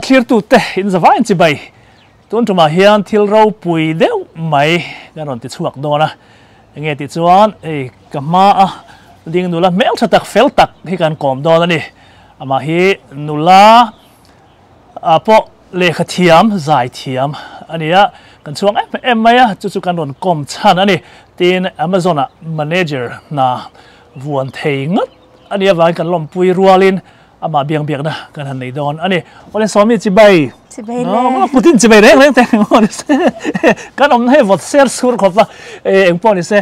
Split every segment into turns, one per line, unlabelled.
เคลียร์ตุเตอินสวายจิบไปตุนจุมาเฮียนทิลเราปุยเดียวไม่กันรอนติดช่วงโดนะยังไงติดชวนกับมาดิ้งนุละเมลชัดตักเฟลตักที่การกอมโดนะนี่มาฮีนุละพอเลขเทียมสายเทียมอันนี้กันช่วงไม่จุดการรอนกอมชันอันนี้ที่ Amazon Manager นะวันเทงอันนี้ว่ากันลมปุยรัวลินมาเบียงนะกันหันในดอนอันนี้วันนี้ซ้อมมีจิบไปเลยพูดถึงจิบไปเรื่องแต่วันนี้กันอมให้วัดเสียสุดขอบว่าเอ็งปอนี่เสีย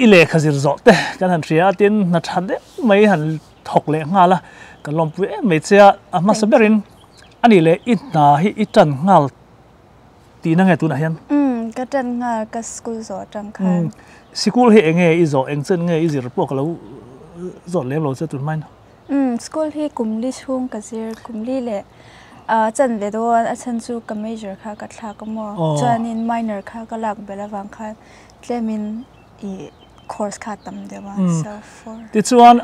อิเล็กขจิรจอดแต่กันหันเสียตินนัดหันเดไม่หันถกเลี้ยงาละกันลมปุยไม่เสียมาสเบรินอันนี้เลยอินาฮิอิจันงาลตีนั่งไงตัวไหนยัน
ก็จันงาก็สกูลจอจังคัน
สกูลเฮงไงอีจอเอ็งเซนไงอีจิรพวกเราจอดเลี้ยงเราจะตุนไม่เนาะ
สกูลที่กลุ่มลิชุ่งกับซีร์กลุ่มลิเล่จันเวดวันอาจารย์จูกับเมเจอร์ค่ะกับทากมอจานินไมเนอร์ค่ะก็หลักเบลวังค่ะเรียมินอีคอร์สค่ะตั้มเดียวว่า
ติดส่วน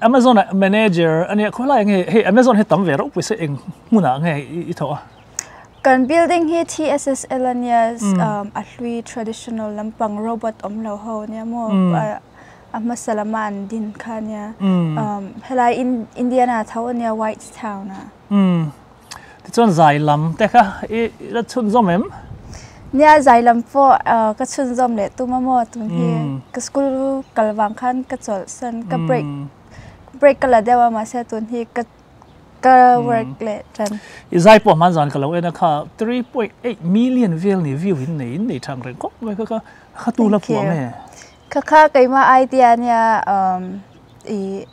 Amazon Manager อันนี้เขาไล่ไงเฮ้ Amazon ให้ตั้มเวรอุปสรรคเองมุ่งหน้าไงอีเท่า
การ building ที่ TSSL เนี่ยอัลวี traditional ลำปังโรบอทอมเหลาเขาเนี่ยมั่วมาสลามันดินค่ะเนี่ยเฮลายอินเดียนาเท่าเนี่ยไวท์ทาวน์นะ
ที่ส่วนใจลำแต่ค่ะแล้วชุนจอมเอ็ม
เนี่ยใจลำพอก็ชุนจอมเลยตัวมาหมดตัวนี้ก็สกุลกัลวังคันก็จอดสันก็เบรกกันละเดี๋ยวมาเสียตัวนี้ก็ work เลยจัน
อีใจพอมันจันกันแล้วนะคะ3.8 million view นี่วิวในทางเรื่องก็ไม่ก็ขัตูละผัวแม่
ค่ะไกมาไอเดียเนี่ย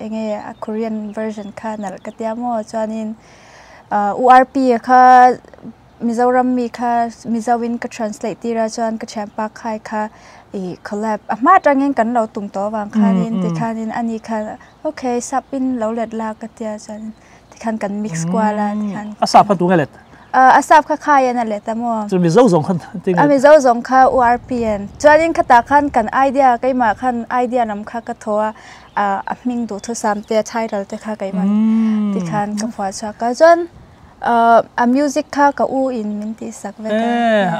ยังไงKorean version ค่ะนั่นก็เดียมว่าจานินURP ค่ะมิจารัมมีค่ะมิจาวินก็ translate ที่ราชานก็แชมป์ปากค่ะcollab มาจังเงินกันเราตุ่มตัววางค่ะนินที่ค่ะนินอันนี้ค่ะโอเคซับบินเราเล็ดลาก็เดียจานที่คันกัน mix กว่าละที่คัน
อาซับกันตัวไงเล็ด
อาซับค่ะนั่นแหละแต่มั่ว
จะมีเจ้าสองคน
มีเจ้าสองค่ะ URPN จานินขตาคันกันไอเดียไกมาคันไอเดียนำค่ะก็ทัวมิงดูทุสามเตียไทยเราจะค่ะไกมันที่คันกับฟ้าชักก็จนมิวสิกค่ะกับอินมินติสักเวกั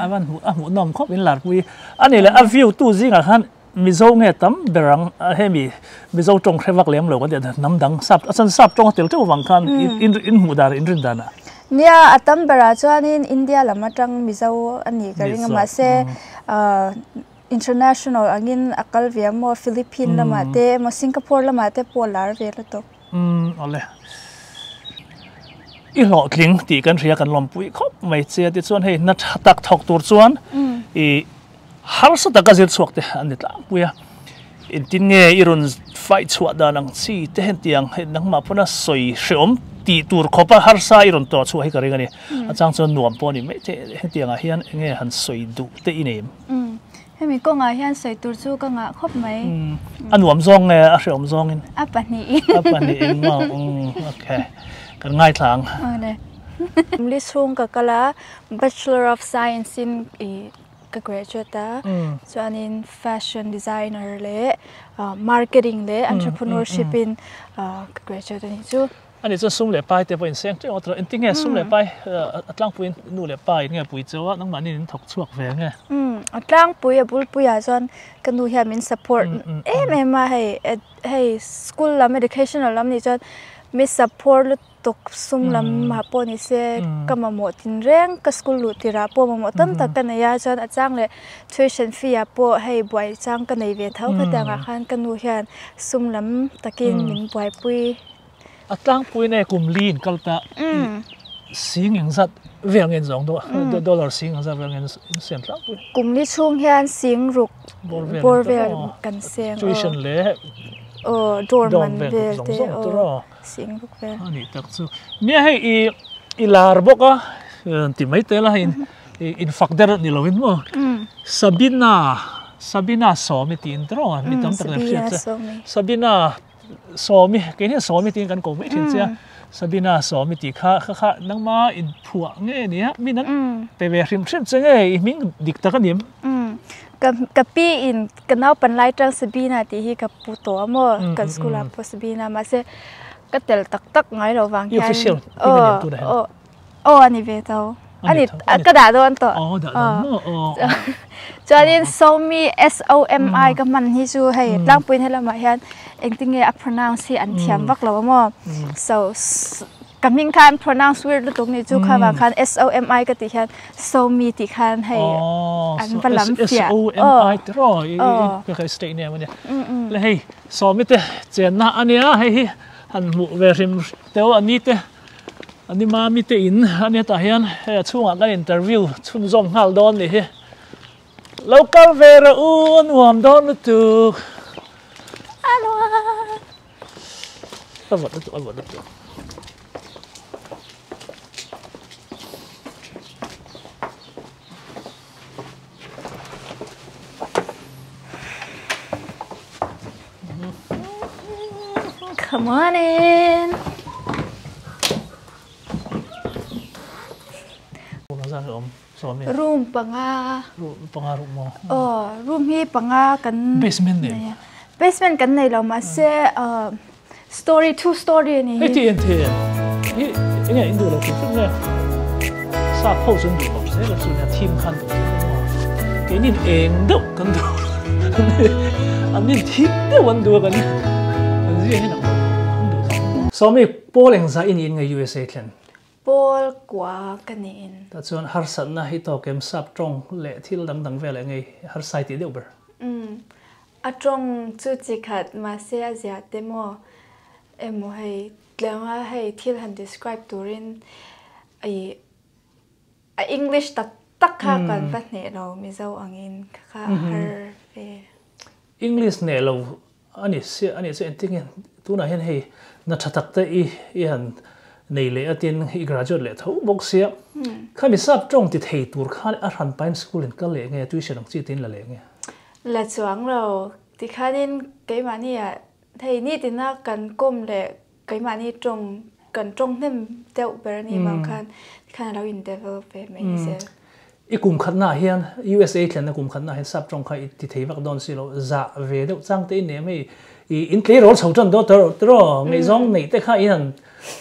น
มันหัวนมครบเป็นหลาดปุยอันนี้แหละวิวตู้ซิงอ่ะคันมีเจ้าเงี้ยตั้มเบรังให้มีเจ้าจงใครวักเลี้ยงเราก็เดี๋ยวน้ำดังซับสันซับจงเตี๋ยวเจ้าวังคันอินหูดาอินรินดานะ
เนี่ยตั้มเบราจวนอินเดียละมาจังมีเจ้าอันนี้ก็เรียกมาเซinternational อันนี้อักลเวียมอฟิลิปปินส์ละมาเตมอสิงคโปร์ละมาเตโปลาร์เวลต์
อะไรอีหลอดลิงตีกันเรียกันลมปุยเขาไม่เสียติดส่วนให้นัดตักถกตัวส่วนฮาร์สตักกระเจิดสวกเตอันนี้ละปุยอินทินเงยรุนไฟสวดดานังซีเตเห็นเตียงเห็นนังมาพนัสสวยเชื่อมตีตัวขบฮาร์สอิรุนตัวช่วยให้กันเรื่องนี้อาจารย์ส่วนหน่วมปอนี่ไม่เตเห็นเตียงอาเฮียนเงยหันสวยดุเตอินเอม
ให้มีก็งาเฮียนสวยตัวสู้ก็งาครบไหม
อันหน่วมซองเงยอาเชื่อมซองนี่
ปันนี้
ปันนี้เองว่าโอเคกันง่ายทาง
ลิชุ่งกับกะละ Bachelor of Science in ก็ graduate ส่วนนี้ Fashion Designer เลย Marketing เลย Entrepreneurship in ก็ graduate นี่จู
อันนี้จะสุ่มเล็บไปแต่พอเห็นเสียงที่อัตราอินทิงเงี้ยสุ่มเล็บไปอัตราปุยนู่เล็บไปเงี้ยปุยเจ้าว่าน้องมันนี่ถกช่วงแฝงไง
อัตราปุยบุลปุยจนกันดูเฮียมิน support แม่มาให้ school ลำ education ลำนี่จนมี support ลุตกสุ่มลำมาปนิเสก็มาหมดทิ้งเร่งก็ school ลุติระปมาหมดตั้มตะกันในยาจนอาจารย์เลย tuition fee ปให้บ่อยจ้างกันในเวทเท่ากันแต่งอาคารกันดูเฮียสุ่มลำตะกินมินบ่อยปุย
อัตราปุยในกลุ่มลีนก็จะสิงอย่างสัตว์เวียงเงิน$2ดอลลาร์สิงอย่างสัตว์เวียงเงินเสียงสัตว์
กลุ่มนี้ช่วงเฮียนสิงรุกบอร์เวลกันเสียง
tuition เลย
ดอร์มันเวลเตสิงรุกเวล
อันนี้ตักสู้เนี่ยให้อีลาร์บอกอ่ะที่ไม่เตล่ะอินฟักเดอร์นี่เราเห็นมั้งSabina Sawmiตีนตรอมีตั้งแต่เริ่มเชื่อSabina Sawmiแค่นี้Sawmiตีกันก็ไม่ถึงเสียSabina Sawmiตีข้านังมาอินผัวเงี้ยเนี่ยมีนั้นไปเวริมเช่นเงี้ยมิ่งดิกตะกันยิ่ม
กับปีอินกันเอาเป็นไลท์จังSabinaตีที่กับปูตัวมั่วกันสกุลาพอSabinaมาเสก็เตลตักไงเราวางแผน anh ấy về tàu anh ấy cái đã đâu anh tổ cho nên Sawmi Sawmi cái mình hi su hay lang pin hay là mà hiện anh tiếng nghe pronounce anh thiam vắc lâu mà so cái mình kan pronounce weird lúc tụng này chú khai vào kan Sawmi cái tiếng hiện Sawmi tiếng kan hay anh vẫn làm phiền
Sawmi rồi cái state name vậy là hay Sawmi thế chuyện na anh ấy hay anh mua về rim teo anh ấy thế anh ấy mà mi thế in anh ấy ta hiện chung cái interview chung zong hal don này local vera un wam don tu
alo
avot tu
come on in room panga
room mo
room hi panga kan
basement ne
basement kan nei lo ma se story two story ni
hey ti hi inga indu lo ki ne sa phou sun du lo se la su na team kan du ke nin eng do kan du an nin team de wan du kan an ji he na so me polling za in nga USA klen
Paul qua cái này.
Ta chuan har san na hi to kem sap trong le thil dang dang vele ngai har sai ti deuber.
A trong chu chi khat ma se a zia te mo emo hei tlenga hei thil han describe turin ai English tak tak kha kan pat ne lo mi zo angin kha har ve
English ne lo ani se enting tu na hen hei na thatak te i han nei le atin i graduate le tho box sia khami sap trong ti thei tur khan a ran pain school in ka le nge tuition ang chi tin la le nge
la chuang lo ti khanin ke mani a thei ni tin na kan kom le ke mani trong kan trong nem teu ber ni ma khan lo in develop me se
i kum khat na hian USA thlen na kum khat na hian sap trong khai ti thei vak don si lo za ve deuh chang te ne me i in tle rol chho chan do tro ngei zong nei te kha i han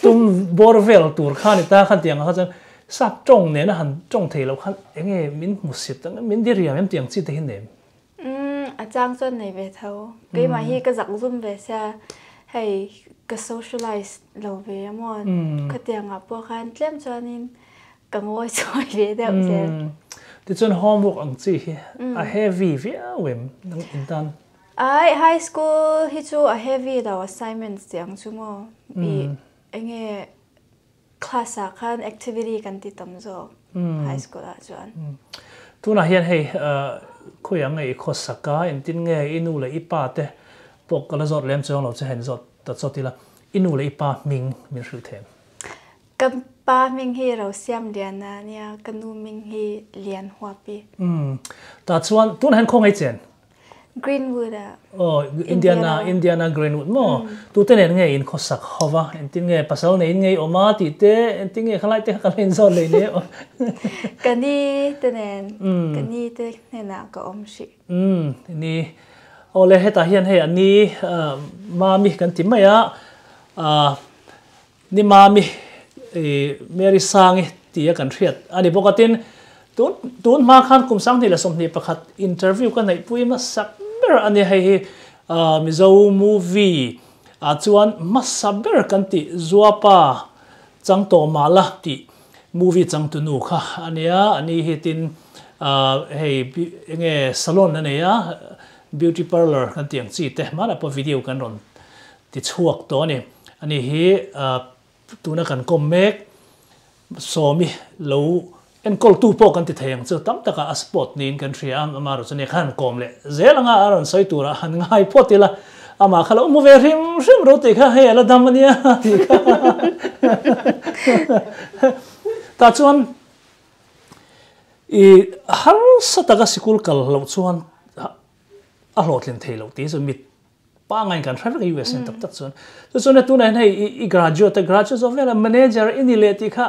tum borvel tur khan ta khan tiang kha chang sap trong ne na han trong thei lo khan enge min musit tang min dir ya em tiang chi te hin nem
a chang chon nei ve tho ke ma hi ka zak zum ve sa hei ka socialize lo ve mo ka tiang a po khan tlem chonin ka ngoi choi ve deuh se
ti chon homework ang chi hi a heavy via wem nang intan
ai high school hi chu a heavy the assignments tiang chu mo bi enge class a khan activity kan ti tam zo high school a chuan
tu na hian hei khoyang ei khosaka en tin nge inu le ipa te pok kala zot lem chong lo che hen zot ta chotila inu le ipa min hru them
kan pa ming hi ro siam lian na nia kanu ming hi lian hwa pi
ta chuan tun han khong ai chen
Greenwood
Indiana Greenwood mo tu te nen nge in khosak hova en tin nge pasal nei nge oma ti te en tin nge khalai te khalin zot le ne
kani te na ka om shi
ni ole heta hian he ani mami kan ti maya ni mami Mary Sangi ti kan thiat ani bokatin tun ma khan kum sang ni la som ni pakhat interview kan nei pui ma sak ber ani hei mizo movie chuan ma saber kan ti zuapa chang to mala ti movie chang tu nu kha ania ani hitin hei nge salon ania beauty parlor kan tiang chi te mala po video kan ron ti chuak to ni ani hi tuna kan kommek Sawmi lo en kol tu po kan ti theng chu tam taka a spot nin kan thriam amaro chane khan kom le zelanga aron soi tura han ngai potila ama khala mu ve rim ro te kha he la damania ti kha ta chuan i har sataka sikul kal lo chuan a hlotlen thelo ti so mit pa ngai kan thar ka US tak tak chuan so na tu na nei i graduate of a manager in le ti kha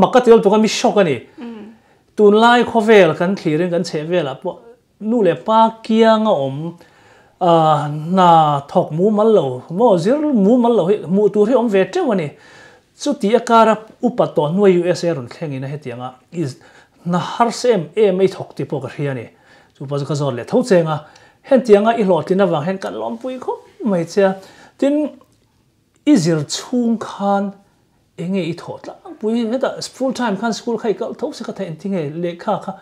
makatil to kami shock ani tun lai khovel kan thlirin kan chevela po nu le pa kianga om na thok mu mal lo mo zir mu mal lo mu tu ri om ve te wani chu ti akara upaton no USA ron thlengin a hetianga is na har sem mai thok ti po ka hiani chu pa ka zor le tho chenga hen tianga I hlotlina wang hen kan lom pui kho mai cha tin izir chung khan enge I thotla pui heta full time khan school khai kal tho se ka the entinge lekha kha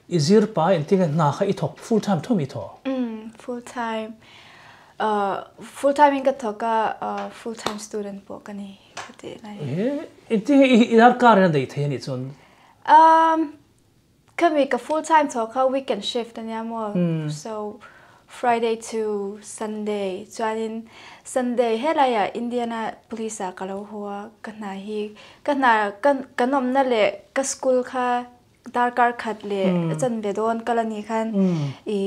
izir pa entinge na kha I thok full time thomi tho
full time full time in ka thoka full time student po kani kate nai
entinge idar kar na dei the ni chon
kami ka full time thoka weekend shift ania mo so Friday to Sunday chuanin Sunday helaya Indiana police a kalo huwa kana hi kana kanom na le ka school kha darkar khat le chan bedon kalani khan I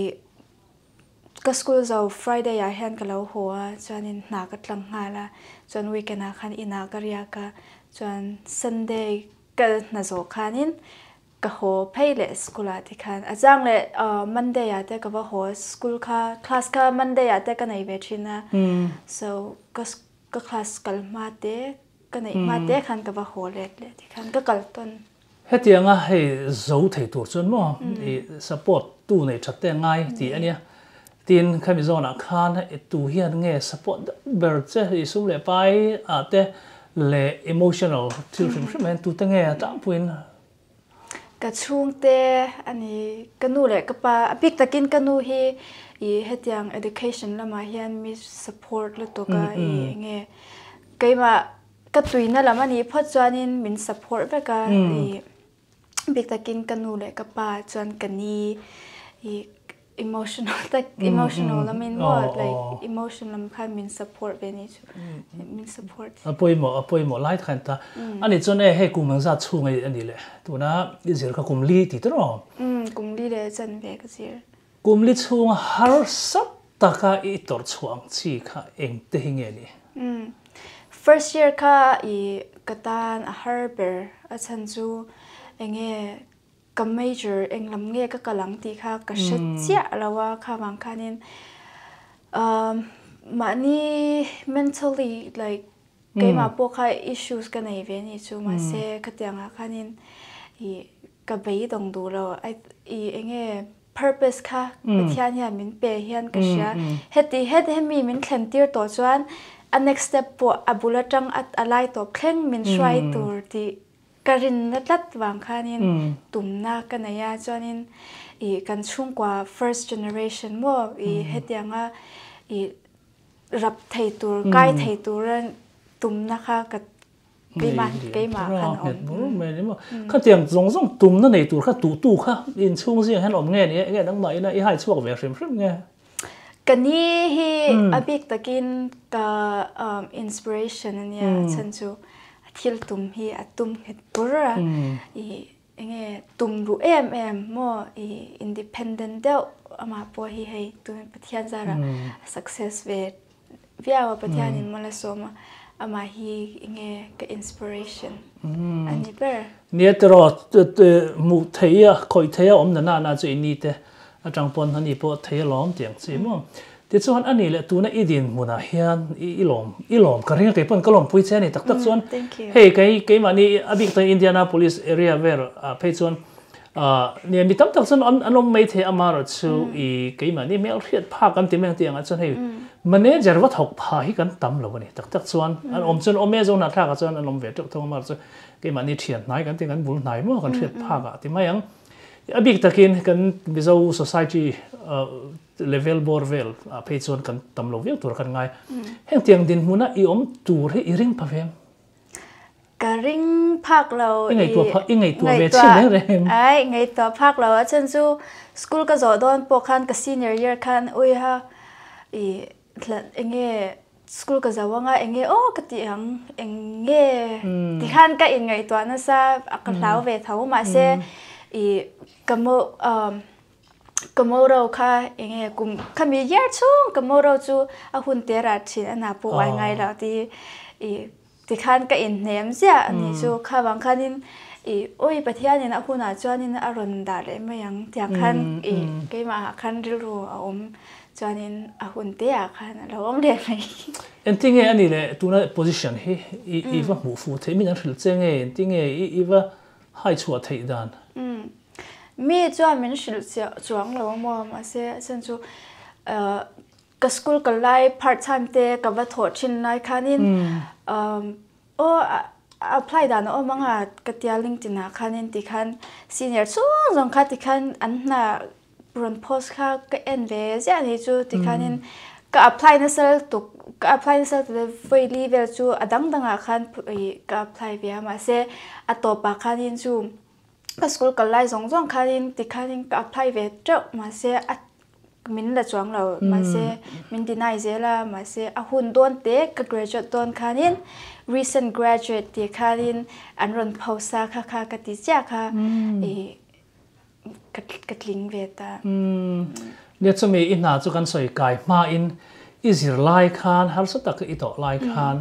ka school zo Friday a hen kalo huwa chuanin na ka tlang hala chuan weekend a khan ina karya ka chuan Sunday ka na zo khanin ka ho peile school ati khan ajang le Monday ate ka ba ho school kha class ka Monday ate ka nei ve thina so ka class kal mate ka nei mate khan ka ba ho le ti khan ka kal ton
hetianga he zo thei tur chun mo I support tu nei thatte ngai ti ania tin khami zona khan tu hian nge support ber che I sum le pai ate le emotional tilfrim tu te nge ta puin
ka chung te ani kanu le ka pa apik takin kanu hi I hetiang education lama hian mi support le to ka I nge keima ka tuina lama ni phot chuanin min support ba ka I bik takin kanu le ka pa chuan kani I emotional lamin mo like emotional lam kha min support be ni chu min support
apoi mo light khan ta ani chon e he kumang za chungai ani le tuna izir ka kumli ti tro
kumli le chan ve ka zir
kumli chung har sat taka I tor chuang chi kha eng te hinge ni
first year kha I katan a harbor a chan chu enge ka major englam nge ka kalang ti kha ka shatya lawa kha wang khanin mani mentally like keima po kha issues ka nei ve ni chu ma se khatyanga khanin I ka bei dong du lo I enge purpose kha pathian ya min pe hian ka sha heti mi min thlentir to chuan a next step po abula tang at alai to khleng min shrai tur ti karin na tlat wang khanin tumna kanaya chuanin I kan chung kwa first generation mo I hetianga I rap thei tur kai thei tur tumna kha ka keima khan om
me ni mo kha tiang zong tumna nei tur kha tu kha in chung jing han om nge ni nge dang mai na I hai chuak ve hrim nge
kani hi abik takin ka inspiration ania chanchu thil tum hi atum het pura I enge tum ru em mo I independent deu ama po hi hei tu pathian zara success ve viawa pathian in mala soma ama hi enge ka inspiration ani per
ni tro mu theia khoi theia om na chu ni te atang pon hani po thei lom tiang chi mo ti chuan ani le tu na idin muna hian ilom ka ringa ke pon kalom pui che ni tak chuan hey kai mani abik ta Indianapolis area ver pe chuan ni mi tam tak chuan anom mai the amaro chu I kai mani mel riat pha kan ti meng tianga chuan hei manager wa thok pha hi kan tam lo ni tak chuan an om chuan ome zo na thla ka chuan anom ve tok thong mar chu kai mani thian nai kan ti kan bul nai mo kan riat pha ka ti mayang abik takin kan bizo society level borvel pe chuan kan tamlo vel tur kan ngai heng tiang din huna I om tur he iring pavem
ka ring phak lo
ingai tu ve chin re
ai ngai to phak lo chen chu school ka zo don po khan ka senior year khan oi ha I enge school ka zawanga enge ka ti ang enge ti khan ka in ngai to na sa akalaw ve thau ma se I kamoro kha enge kum khami year chung kamoro chu a hun te ra thin ana po ai ngai la ti khan ka in nem sia ani chu kha wang khanin oi pathianin a huna chuanin a ron da le mayang tia khan keima khan ril ru a om cho nên hun te khan lo om le mai
en tinge ani le tuna position hi iwa mu fu the min an thil chenge tinge iwa hai chua thei dan
mi cho min shil chuang lo mo ma se sen chu ka school ka lai part time te ka va tho chin nai khanin o apply dan o manga ka tia LinkedIn a khanin ti khan senior chung jong kha ti khan an na run post kha ka en ve ja ni chu ti khanin ka apply na sel to the very level chu adang danga khan ka apply ve ma se atopa khanin chu ka school ka lai jong khanin ti khanin ka apply ve tro ma se min la chuang lo ma se min dinai zela ma se a hun don te ka graduate don khanin recent graduate ti khanin an ron phausa kha ka ti cha kha katling ve ta
ne chumi ina chu kan soi kai ma in izir lai khan har sa tak i to lai khan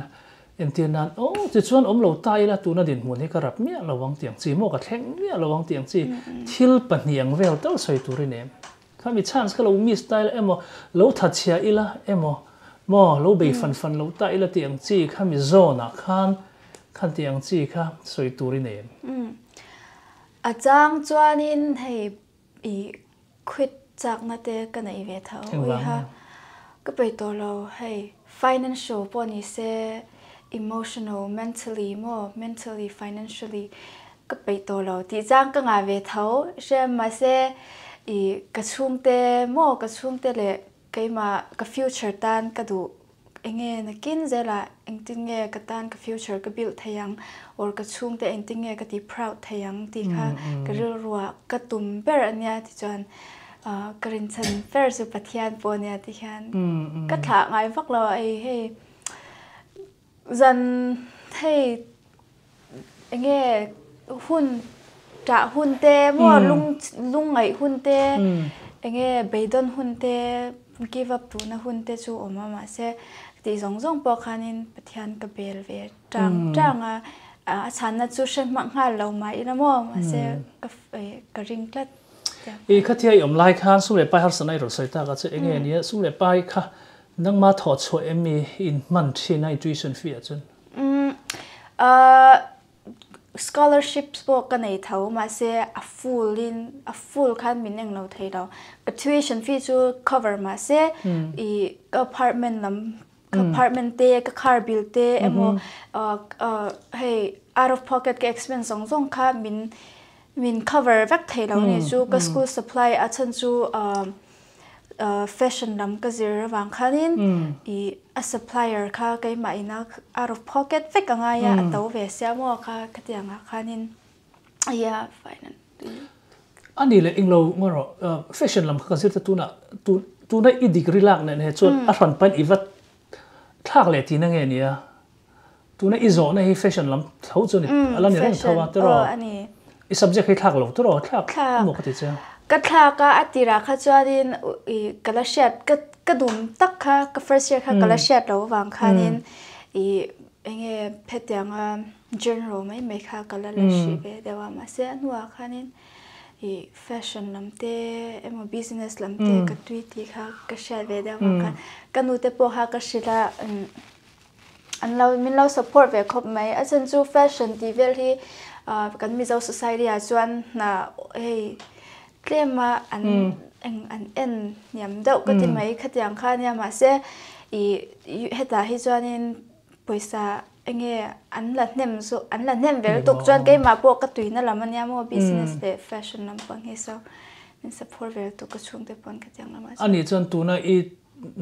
en tin nan chu chuan lo tai la tu na din mun he ka rap mia lawang tiang chi mo ka thleng mia lawang tiang chi thil pahniang vel tel soi turin em khami chance ka lo mi style emo lo thachia ila emo mo lo be fan lo ta ila tiang chi khami zona khan tiang chi kha soi turin em
achang chuanin hei quit chak na te ka nei ve thau ha ka pe to lo hei financial poni se emotional mentally financially ka pe to lo ti chang ka nga ve thau she ma se ka chung te le ke ma ka future tan ka du enge na kin zela engtin nge ka tan ka future ka build thayang or ka chung te engtin nge ka ti proud thayang ti kha ka ruwa ka tum ber ania ti chuan karin chan fer su pathian ponia ti khan ka tha ngai vak lo ai he zan thei enge hun te mo lung ngai hun te enge beidon hun te give up tu na hun te chu oma ma se ti zong po khanin pathian ka bel ve tang a chan na chu she ma nga lo mai na mo ma se ka ring klat
khathia om lai khan su le pai har sanai ro sai ta ka che enge ni su le pai kha nang ma tho cho emi in man thina tuition fee chun
scholarships po ka nei thau ma se a full khan min eng lo thei lo tuition fee chu cover ma se apartment te ka car bill te emo hey out of pocket ka expense zong kha min cover vak thei lo ni chu ka school supply a chan chu fashion lam ka zir wang khanin a supplier kha kai ma ina out of pocket vek anga ya to ve sia mo kha khatianga khanin ya finance
ani le inglo ngoro fashion lam ka zir ta tu na I degree lak ne chon a ran pan iwat thak le ti na nge nia tu na izo na hi fashion lam thau chu ni ala ni rang thawa tero
ani
I subject hi thak lo tero thak mo ka ti cha
ka thla ka atira kha chuanin kala shat ka dum tak kha ka first year kha kala shat lo wang khanin enge phetianga general mai kha kala la shi be dewa ma se anwa khanin fashion lamte emo business lamte ka tweet kha ka shat be dewa khan kanu te po ha ka shila an lo support ve khop mai asan chu fashion ti vel hi kan mi zo society a chuan na hey klema an niam deuh ka ti mai khatiang kha nia ma se heta hi chuanin poisa enge an la hnem vel tuk chuan ke ma po ka tuina lamania mo business te fashion lam pang hi so in support vel tu ka chung te pon khatiang lama
ani chuan tuna I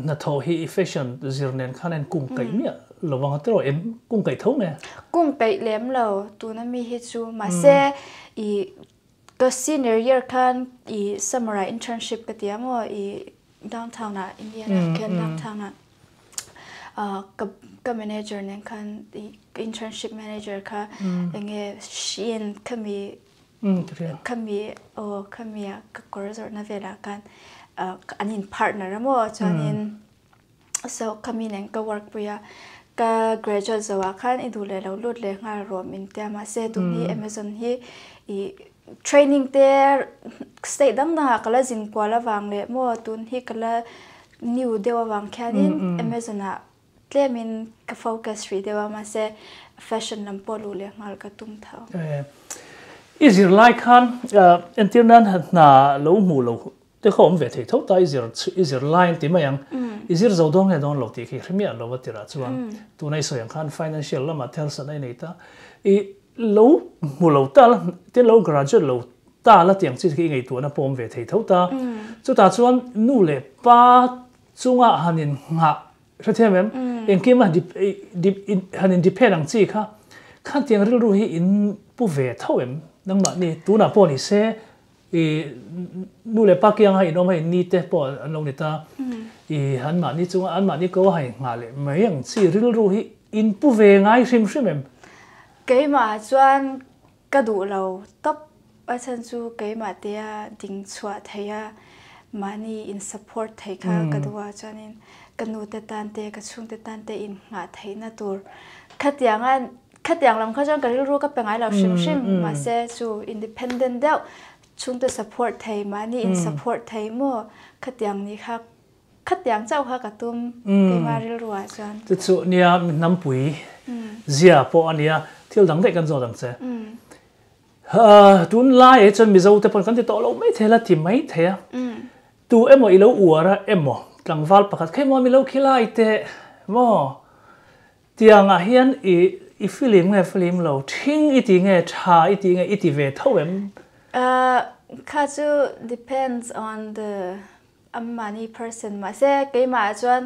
na tho hi fashion zirnen khanen kung kai mia lawang tero em kung kai tho ne
kung kai lem lo tuna mi hi chu ma se ka senior year khan summer internship ka tiamo downtown na India ken downtown na ka manager ne khan internship manager kha enge shin kami ka course na vela kan anin partner mo chanin so kami neng ka work puya ka graduate zawa khan idule lo lut le nga ro min te ma se tu ni Amazon hi training there stay dang na kala jin kwala wang le mo tun hi kala new dewa wang khanin Amazona tlemin ka focus ri dewa ma se fashion lam polu le ngal ka tum thau
easier like han until nan na lo mu lo te khom ve thei tho ta easier line ti mayang easier zo dong he don lo ti khi khmia lo wa tira chuan tu nei so yang khan financial lama thel sa nei nei ta I lo mu lo ta te lo graduate lo ta la tiang chi ki ngei tu na pom ve thei tho ta chu ta chuan nu le pa chunga hanin nga thathem em engkim hanin depend ang chi kha khan tiang ril ru hi in pu ve tho em nang ma ni tu na po ni se nu le pa kyang hai no mai ni te po an lo ni ta han ma ni chunga an ma ni ko hai nga le mai ang chi ril ru hi in pu ve ngai sim sim em
cái mà chuan ka du lo top a chan chu cái mà tia ding chua theya mani in support thei kha ka duwa chanin kanu te tan te ka chung te tan te in nga thei na tur khatiang lam kha jang ka ru ka pengai lo sim sim ma se chu independent deu chung te support thei mani in support thei mo khatiang ni kha khatiang chau kha ka tum cái mà ril ruwa chan
chu nia nam pui zia po ania thil dang de kan zo dang che tun lai chon mi zo te pon kan ti to lo mai thela ti mai the tu emo ilo uara emo tlangwal pakhat khemo mi lo khilai te mo tianga hian I film lo thing I ti nge tha I ti nge I ti ve tho em
kha chu depends on the amani person ma se ke ma chuan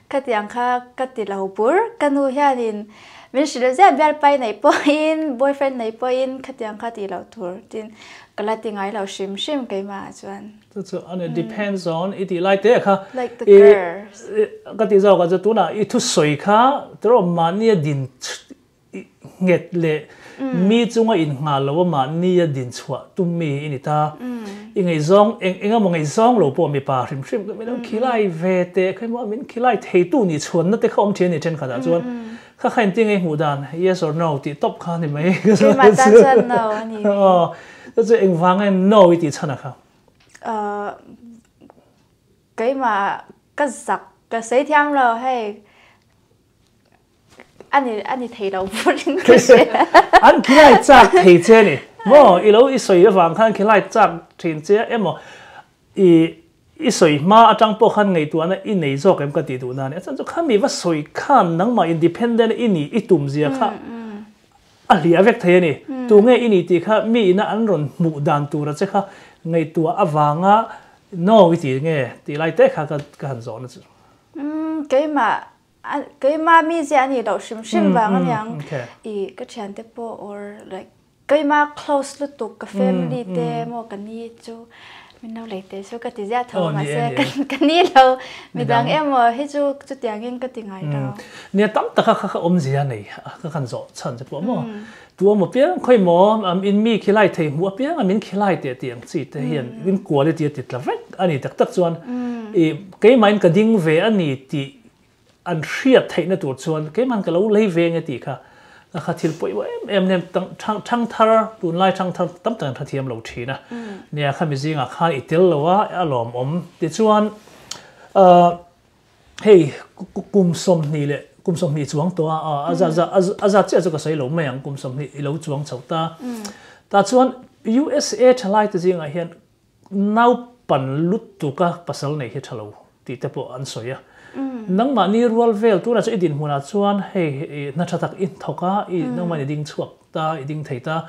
khatiang kha kati lo pur kanu hianin min shile ja bel pai nei point boyfriend nei point khatiang khati lo tur tin kalati ngai lo shim ke ma chuan
so it depends on it like te kha
like the girls
kati zo ka tu na I thu soi kha tro mania din nget le mi chunga in nga lo ma nia din chwa tu mi inita ingai zong enga mo ngai zong lo po mi pa hrim me lo khilai ve te khai mo min khilai thei tu ni chhon na te khom thian ni then kha da chuan kha khain ting ei hu dan yes or no ti top kha ni mai
ke ma ta chan no ani
so eng wang en no I ti chana kha
cái mà cái giặc cái sấy thiam lo hay anh thấy đâu vui cái gì
anh khilai chak thei che ni mo I lo I soi wang khan khilai chak thin che emo I soi ma atang po khan ngei tu na I nei zo kem ka ti tu na ne chan chu khami wa soi khan nang ma independent ini I tum zia kha a lia vek thei ni tu nge ini ti kha mi na an ron mu dan tu ra che kha ngei tu awanga no I ti nge ti lai te kha ka han zo na chu
cái mà mi gì anh đâu sim vàng anh yang cái chuyện thế po or like cái mà close lúc tụ cái family thế mà cái ní chú mình đâu lấy thế số cái gì ra thôi mà sẽ cái ní đâu mình đang em mà hết chú tiếng Anh cái tiếng Anh đâu
nè tắm ta khá gì anh này cái khăn rõ chân chứ mà tua một tiếng khơi mò in mi khi lại thấy một tiếng mình khi lại tiếng chỉ thể hiện mình qua để tiếng là vết anh ấy tắc chuan cái mà anh cái đinh về anh ấy thì anh riết thấy nó tuột chuan cái mà cái lâu lấy về nghe tí cả khá thiệt bội em nem thăng thar tuần lai thăng thar tắm tận thà thiam lâu chi na nè khá mi gì ngà khá itil lâu á alom thì chuan hey kum som ni chuang to aza che cái sai lâu mấy ang kum som ni lâu chuang chau ta chuan USA thalai te jing a hian nau pan lut tu ka pasal nei hi thalo ti te po an soya nang ma ni rual vel tu na chu idin huna chuan hei na thatak in thoka I nang ma ni ding chuak ta I ding thei ta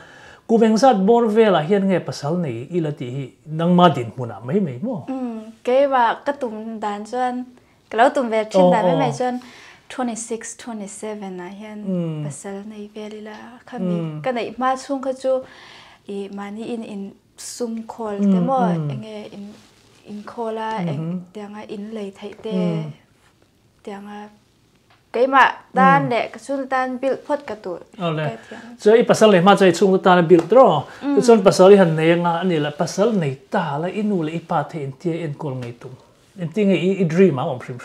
kumeng zat bor vel a hian nge pasal nei I la ti hi nang ma din huna mai mo
cái và cái tụm đàn chuan cái lâu tụm về trên đàn mấy chuan 26 27 na hian pasal nei vel la khami cái này ma chung kha chu I mani in sum call te mo enge in cola eng tianga in lei thei te tianga cái mà tan để cái chung tan build pot cái tụ
so I pasal le ma chai chung tan build draw chuan pasal han nei nga ani la pasal nei ta la inu le I pa the in tie en kol ngai tum en ti nge I dream am shrim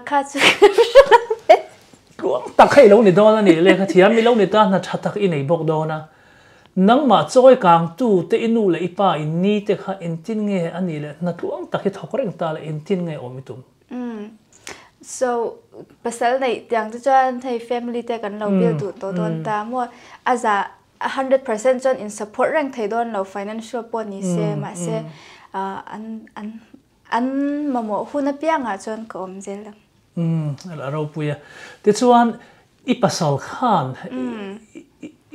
kha chu
kuang tak khai lo ni do na ni le kha thiam mi lo ni ta na thatak I nei bok do na nang ma choi kang tu te inu le ipa in ni te kha in tin nge ani le na tuang takhi thokreng ta le in tin nge omitum
so pasal nei tiang chuan thei family te kan lo bil tu to don ta mo aza 100% chon in support rang thei don lo financial poni se ma se an mamo huna pianga chon ko omzel
ala ro puya te chuan ipasal khan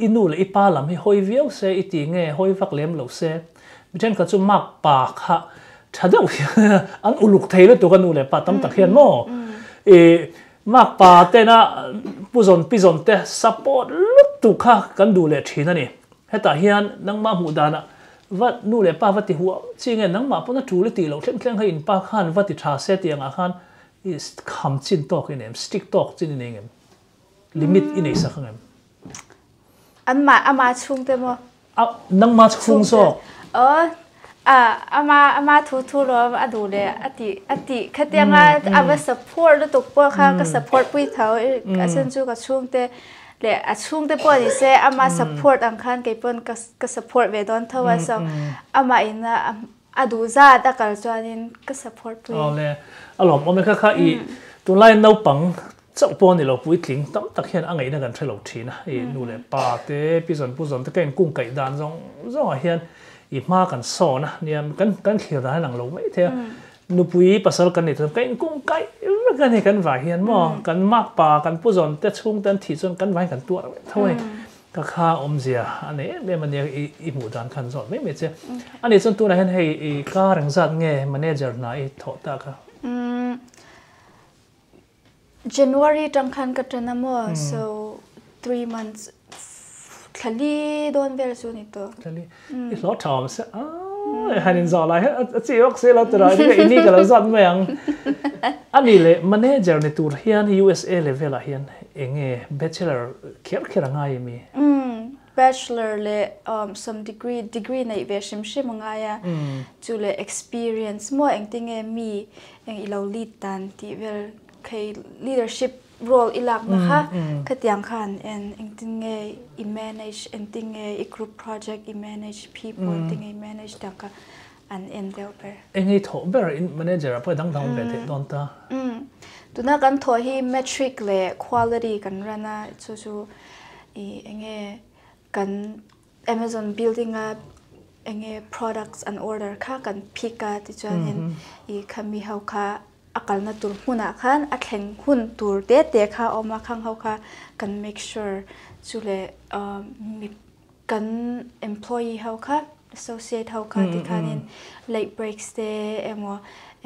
inu le ipa lam hi hoi viau se iti nge hoi vak lem lo se michen ka chu mak pa kha thadau an uluk thei le to kan u le pa tam tak hian mo mak pa te na pizon te support lut tu kha kan du le thina ni heta hian nang ma mu dana vat nu le pa vati huwa chinge nang ma pona tu le ti lo thleng hai in pa khan vati tha se tianga khan is kham chin tok in em stick tok chin in em limit in ei sakhangem
ama chung te mo
nang ma chung so
ama thu lo adu le ati khatianga ava support to po kha ka support pui thau asen chu ka chung te le a chung te po ni se ama support ang khan ke pon ka support ve don thawa so ama ina adu za ta kal chuanin ka support pui
le alom ome kha I tu lai no pang chok po ni lo pui tling tam tak hian angai na kan thelo thina nu le pa te pizon te ken kung kai dan zong a hian I ma kan so na niam kan khir da lang lo mai the nu pui pasal kan ni tam ken kung kai kan ni kan va hian mo kan mak pa kan puzon te chung tan thi chon kan vai kan tu thoi ka kha omzia ane me mania I mu dan khan zo me che ani chon tu na hen hei ka rang zat nge manager na I tho ta ka
January tang khan ka tana mo so 3 months khali don ver su ni to
khali I lo thom se hanin zo lai chi ok se lo tra ni ka lo zat me ang ani le manager ni tur hian USA level a hian enge bachelor kher ngai mi
bachelor le some degree nei ve shim nga ya chu le experience mo engting e mi eng ilo lead tan ti vel kai leadership role ilak na kha khatiang khan and engting e manage engting e group project e manage people engting e manage ta ka an en developer
engei tho ber in manager a dang ve the don ta
tuna kan tho hi metric le quality kan rana chu enge kan Amazon building a enge products and order kha kan phika ti chuanin I khami hau kha akal na tur huna khan a thleng hun tur te kha oma khang hau kha kan make sure chule kan employee hau kha associate hau kha ti khanin late breaks te emo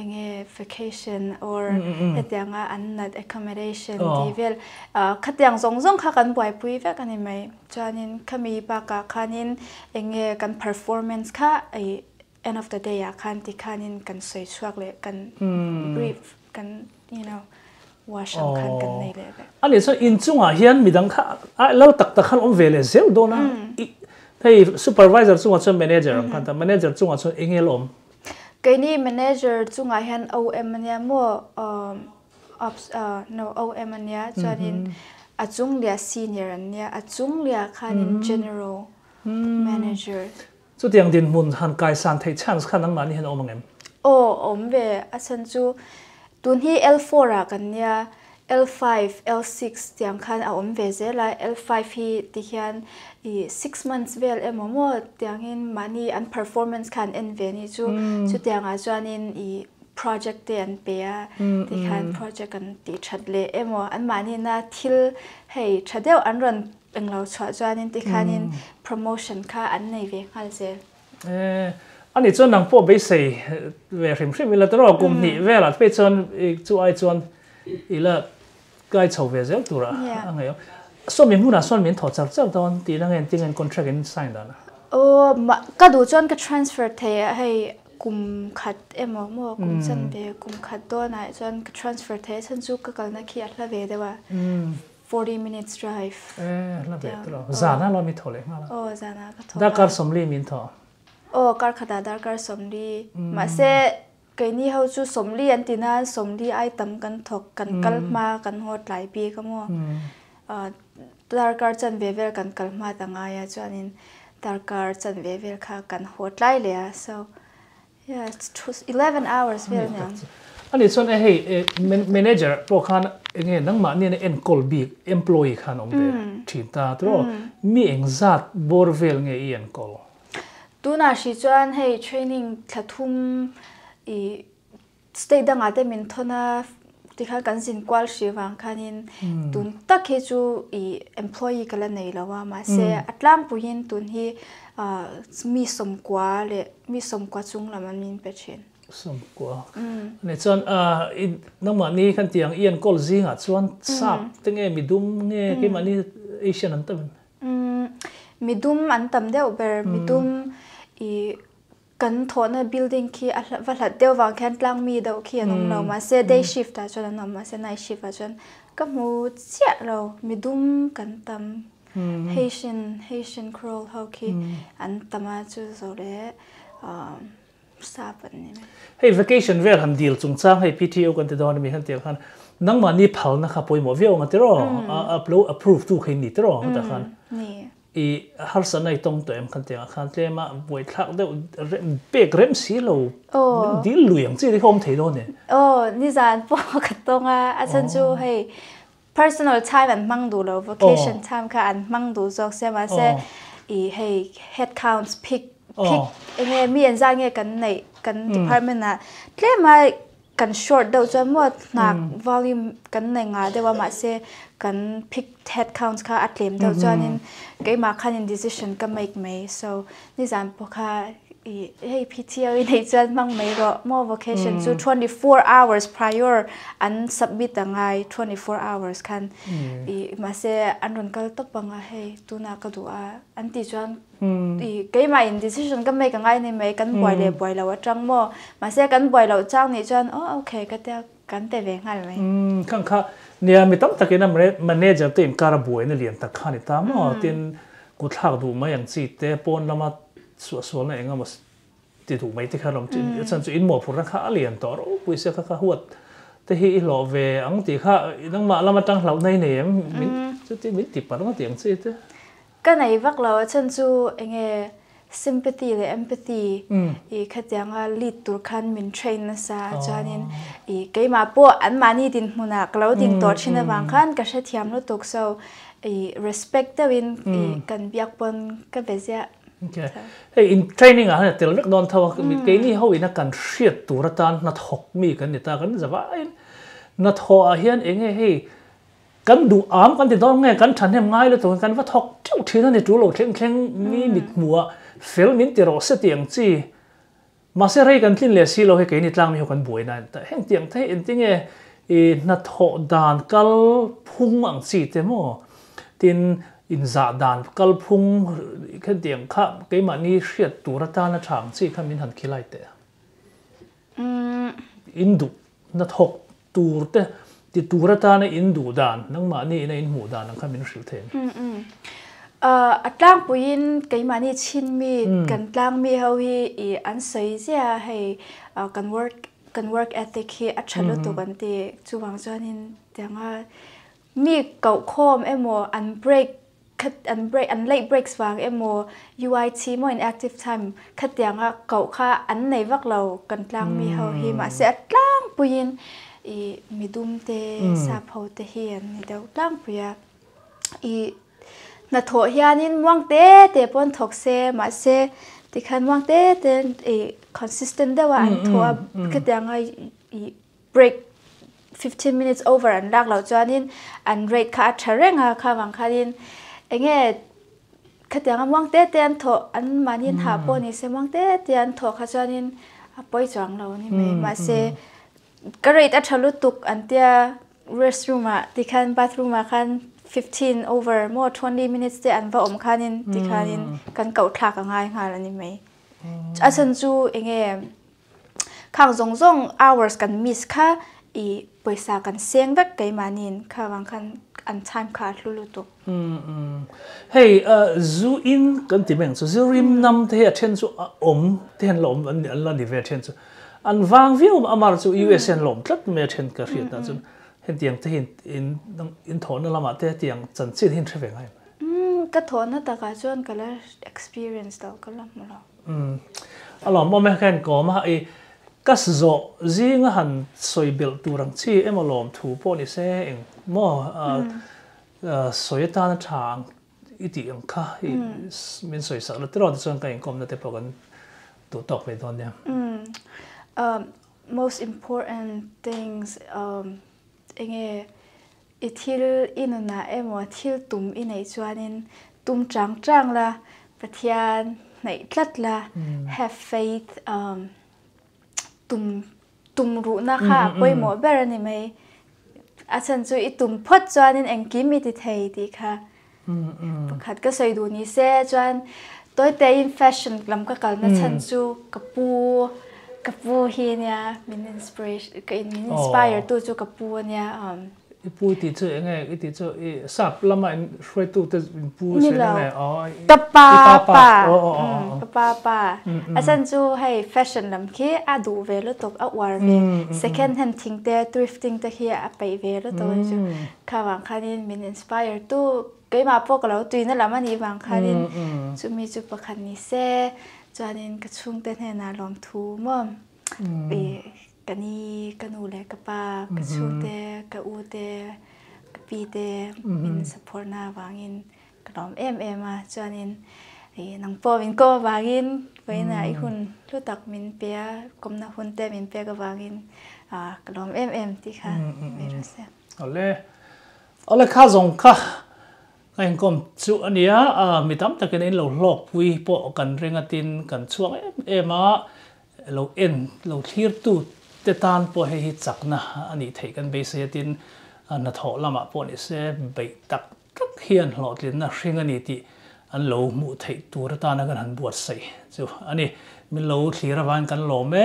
enge vacation or etianga annat accommodation divel khatiang zong kha kan buai pui ve kan mai chanin khami pa ka khanin enge kan performance kha end of the day khan ti khanin kan soi chuak le kan brief kan wash am khan kan nei le
ani so in chunga hian midang kha lo tak khan om vele zel do na hey supervisor chunga chon manager khan ta manager chunga chon engelom
kaini manager chunga hian OM ania mo OM ania chanin achung lia senior ania achung lia khanin general manager
chu tiang din mun han kai san thei chance khan ang mani hen omangem
om ve asan chu tun hi L4 a kan nia L5 L6 tiang khan a om ve zela L5 hi ti hian 6 months vel emomo tiang in mani an performance khan en ve ni chu tiang a chuanin project te an pe a ti khan project an ti thatle emo an mani na thil hei thadeu an ron englo chwa chuanin ti khanin promotion kha an nei ve khal se
ani chon nang po be sei ve hrim ila tro kum ni vela pe chon chu ai chon ila kai chho ve zel tura angayo so mi muna son min tho chak don ti nang en ting en contract in sign dana
ka du chon ka transfer the hei kum khat emo mo kum chan be kum khat do na chon ka transfer the chan chu ka kal na khi atla ve dewa 40 minutes drive
la be tro zana lo mi thole ma
zana ka tho
da kar somli min tho
kar khada dar kar somli ma se kaini hau chu somli antina somli ai tam kan thok kan kalma kan hot lai pi ka mo dar kar chan bevel kan kalma tanga ya chanin darkar chan ve vel kha kan hot lai le so yeah it's 11 hours vel nyam
ani chon hey manager pro khan nge nang ma ni en call big employee khan om de thita tro mi engzat bor vel nge en call
tuna shi chuan hey training thathum I stay danga te min thona tikha kan sin kwal shiwang khanin tun takhe chu I employee kala nei lawa ma se atlang puhin tun hi mi somkwa chung laman min pechen
somkwa ne chon nang ma ni khan tiang ian kol zinga chuan sap tenge midum nge ke mani asian an tam
midum an tam deuh ber midum I kan thona building ki valat deuh wang khan tlang mi deuh ki anung lo ma se day shift a chuan anam ma se night shift a chuan ka mu chia lo midum kan tam Haitian crawl how ki an tama chu zo le sapan ni
hey vacation ver han deal chung chang hey PTO kan te don mi han te khan nang ma ni phal na kha poi mo veo nga te ro upload approve tu khin ni te ro ta khan
ni
I har sanai tong to em khan te khan te ma boi thak de pek rem si lo dil luyang chi hom thei do ne
ni zan po khatonga a chan chu hey personal time an mang du lo vacation time kha an mang du jok se ma se I hey head counts pick enge mi an zang nge kan department na tle ma kan short do chuan mo nak volume kan nei nga dewa ma se kan pick head counts kha atlem do chuan in ke ma khan in decision ka make me so ni zan po kha hey PTO nei chuan mang me ro mo vacation chu 24 hours prior an submit angai 24 hours khan ma se an ron kal to panga hey tuna ka du a an ti chuan ke ma in decision ka make angai nei me kan boi lo atang mo ma se kan boi lo chang ni chuan okay ka te kan te ve ngal mai
khang kha nia mi tam takena manager team kara boi na lian tak khani ta mo tin ku thak du ma yang chi te pon lama so na enga mas ti du mai te khalom tin chan chu in mo phur kha alian tor puise kha huat te hi lo ve ang ti kha nang ma lama tang hlau nei ne min chu ti min ti par ma tiang chi te
ka nei vak lo chan chu enge sympathy le empathy I khatyanga lead tur khan min train na sa chanin I keima po an mani din huna clothing tor china wang khan ka she thiam lo tok so I respect the win kan biak pon ka bezia
okay hey in training a ha tel rek don thaw ke ni ho ina kan hriat turatan na thok mi kan ni ta kan zawa na tho a hian enge hey kan du am kan ti don nge kan than hem ngai lo to kan va thok chau thina ni tu lo thleng mi mit muwa fel min ti ro se tiang chi ma se rei kan thin le si lo he ke ni tlang mi ho kan buai na ta heng tiang thai en tinge na tho dan kal phung ang chi te mo tin in za dan kal phung khan tiang kha ke ma ni hriat turata na thang chi kha min han khilai te indu na thok tur te ti turata na indu dan nang ma ni na in mu dan nang kha min hriu the
atlang puin ke ma ni chin mi kan tlang mi ho hi I an sei zia hei kan work ethic hi a thalo to kan ti chuwang chuanin tianga mi kau khom emo an late breaks wang emo UIT mo in active time khatianga kau kha an nei vak lo kan tlang mi ho hi ma se atlang puin I midum te sa pho te hi an ni do tlang puya I na tho hianin muang te pon thok se ma se tikhan muang te consistent dewa an tho khatianga I break 15 minutes over and lak lo chuanin an rate kha tharenga kha wang khanin enge khatianga muang te an tho an manin ha po ni se muang te an tho kha chuanin a poi chang lo ni me ma se ka rate a thalu tuk an tia restroom a tikhan bathroom a khan 15 over more 20 minutes te an va om khanin tikhanin kan kau thak angai ngal ani me asan chu enge khang zong hours kan miss kha I paisa kan seng vek ke manin kha wang khan an time kha hlulu to
hey zu in kan ti meng zu rim nam te chen chu om ten lom an la ni ve chen chu an wang view amar chu USN lom tlat me chen ka riat na chu hen tiang te in thon lama te tiang chan chin hin theve ngai
ก็ทนนะแต่ก็จวนก็เลย experience เราก็ละมั้งเรา
อารมณ์ว่าแม่แค่ก็มาไอ้ก็สโจจีงหันสวยเบลตัวรังชีเอ็มอารมณ์ถูปนิเซ่เองมั่วสวยตาหน้าทางอีที่อังค่ะมันสวยสักแล้วตลอดจนกันก็มันจะพอกันตัวตกไปตอนเนี้ย
most important things เองอีที่อินน่ะว่าที่ตุ้มอินในชวนนี้ตุ้มจังละปะเทียนในทัดละ have faith ตุ้มรู้นะคะไปหมดแบบนี้ไหมอาจารย์ช่วยตุ้มพอดชวนนี้เองกิมมิติไทยดีค่ะขัดก็ใส่ดูนี่เสียชวนตัวเตยแฟชั่นลำก็เกิดนะฉันจูกับปูเฮียเนี่ยมินอินสปิเรชั่นก็อินสไปร์ตัวจูกับปูเนี่ย
ปูติดเจอไงติดเจอสับละมันช่วยตัวแต่ปูใช่ไหมอ๋อ
ตะปาอาจารย์จูให้แฟชั่นลำขี้อาดูเวลตกเอาวาร์มี second hand ทิ้งเตะ thrifting ตะขี้อาไปเวลตัวจูข้าวางคันนี้มินอินสไปร์ตัวก็มาพวกเราตุยนั่นแหละมันนี่บางคันนี้จูมีจูประคันนี้เซ่จวนนี้กระชุ่งเต้นให้นาลอมทูมั่งกันนี่กันอูเล่กับป้ากระชุ่งเต้กระอูเต้กระปีเต้มินสปอร์ตนาบางอินกระลอมมาจวนนี้นังปอมินก็บางอินไว้ไหนหุ่นรู้ตักมินเปียกมนาหุ่นเต้มินเปียกับบางอินกระลอมที่ค่ะไม่รู้เสีย
เอาเลยข้าส่งค่ะไอ้กรมจุอันนี้มีตั้มแต่กันเองเราหลอกปุยปอกันเรื่องตินกันช่วงมาเราเราที่ตู้เตตานปอให้จักนะอันนี้ถือกันไปเสียตินนัทละมาปอนี่เสียไปตักเฮียนหลอดลินนะเรื่องอันนี้ที่อันเราหมู่ถือตัวตานกันหันบวชใส่จุอันนี้มีเราที่ระบายกันหล่อไหม